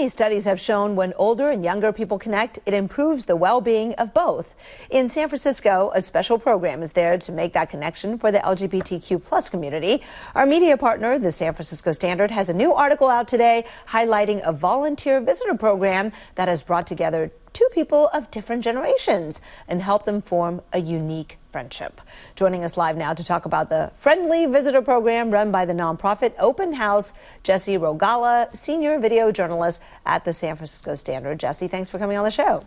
Many studies have shown when older and younger people connect, it improves the well-being of both. In San Francisco, a special program is there to make that connection for the LGBTQ plus community. Our media partner, the San Francisco Standard, has a new article out today highlighting a volunteer visitor program that has brought together two people of different generations and helped them form a unique friendship. Joining us live now to talk about the Friendly Visitor Program run by the nonprofit Openhouse, Jesse Rogala, senior video journalist at the San Francisco Standard. Jesse, thanks for coming on the show.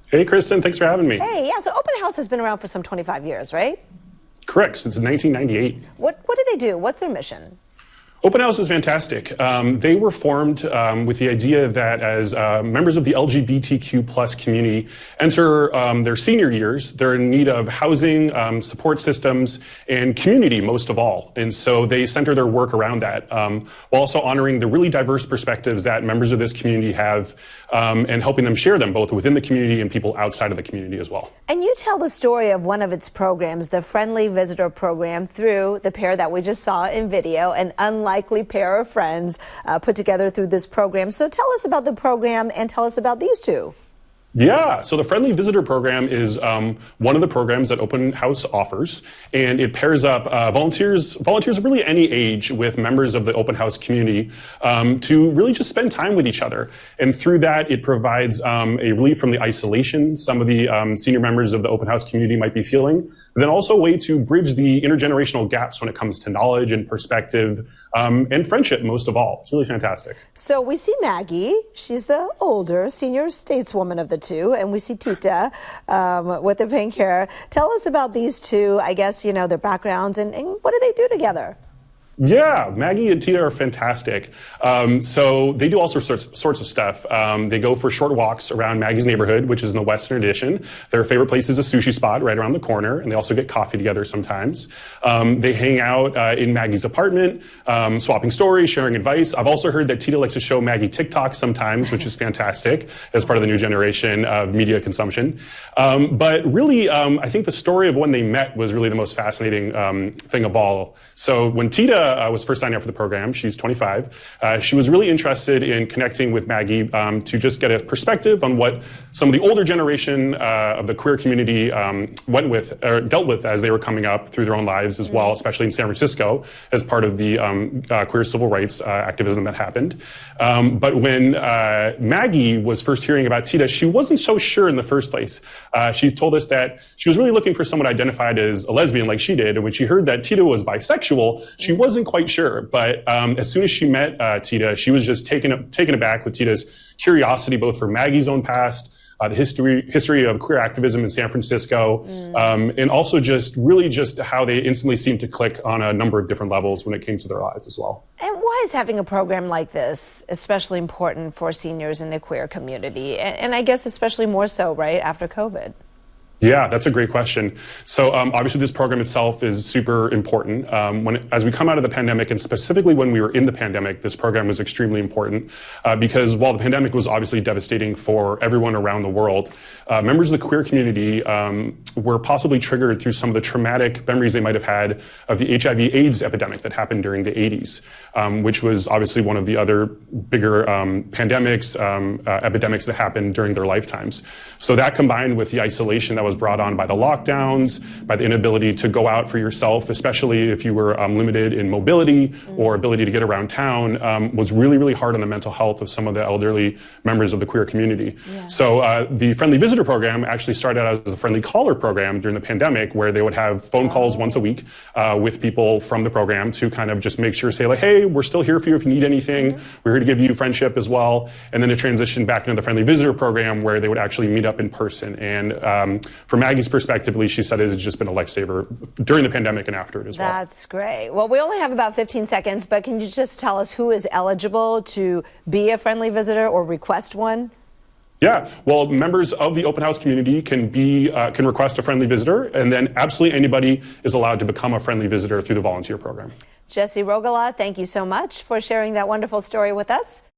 Hey, Kristen, thanks for having me. Hey, yeah, so Openhouse has been around for some 25 years, right? Correct, since 1998. What do they do? What's their mission? Openhouse is fantastic. They were formed with the idea that as members of the LGBTQ plus community enter their senior years, they're in need of housing, support systems, and community most of all. And so they center their work around that, while also honoring the really diverse perspectives that members of this community have and helping them share them both within the community and people outside of the community as well. And you tell the story of one of its programs, the Friendly Visitor Program, through the pair that we just saw in video, an unlikely pair of friends put together through this program. So tell us about the program and tell us about these two. Yeah, so the Friendly Visitor Program is one of the programs that Open House offers, and it pairs up volunteers of really any age with members of the Open House community to really just spend time with each other. And through that, it provides a relief from the isolation some of the senior members of the Open House community might be feeling, but then also a way to bridge the intergenerational gaps when it comes to knowledge and perspective and friendship, most of all. It's really fantastic. So we see Maggie. She's the older senior stateswoman of the two, and we see Tita with the pink hair. Tell us about these two, I guess, you know, their backgrounds and what do they do together? Yeah, Maggie and Tita are fantastic. So they do all sorts of stuff. They go for short walks around Maggie's neighborhood, which is in the Western Addition. Their favorite place is a sushi spot right around the corner, and they also get coffee together sometimes. They hang out in Maggie's apartment, swapping stories, sharing advice. I've also heard that Tita likes to show Maggie TikTok sometimes, which is fantastic as part of the new generation of media consumption. But really, I think the story of when they met was really the most fascinating thing of all. So when Tita was first signing up for the program, she's 25. She was really interested in connecting with Maggie to just get a perspective on what some of the older generation of the queer community dealt with as they were coming up through their own lives as well, especially in San Francisco as part of the queer civil rights activism that happened. But when Maggie was first hearing about Tita, she wasn't so sure in the first place. She told us that she was really looking for someone identified as a lesbian like she did, and when she heard that Tita was bisexual, she wasn't quite sure, but as soon as she met Tita, she was just taken aback with Tita's curiosity, both for Maggie's own past, the history of queer activism in San Francisco, and also just how they instantly seemed to click on a number of different levels when it came to their lives as well. And why is having a program like this especially important for seniors in the queer community? And I guess especially more so, right, after COVID? Yeah, that's a great question. So obviously this program itself is super important. As we come out of the pandemic, and specifically when we were in the pandemic, this program was extremely important because while the pandemic was obviously devastating for everyone around the world, members of the queer community were possibly triggered through some of the traumatic memories they might have had of the HIV/AIDS epidemic that happened during the 80s, which was obviously one of the other bigger epidemics that happened during their lifetimes. So that combined with the isolation that was brought on by the lockdowns, by the inability to go out for yourself, especially if you were limited in mobility or ability to get around town, was really, really hard on the mental health of some of the elderly members of the queer community. Yeah. So the Friendly Visitor Program actually started out as a Friendly Caller program during the pandemic, where they would have phone calls once a week with people from the program to kind of just make sure, say like, hey, we're still here for you if you need anything. We're here to give you friendship as well. And then it transitioned back into the Friendly Visitor Program, where they would actually meet up in person. And from Maggie's perspective, at least, she said it has just been a lifesaver during the pandemic and after it as well. That's great. Well, we only have about 15 seconds, but can you just tell us who is eligible to be a friendly visitor or request one? Yeah, well, members of the Open House community can request a friendly visitor, and then absolutely anybody is allowed to become a friendly visitor through the volunteer program. Jesse Rogala, thank you so much for sharing that wonderful story with us.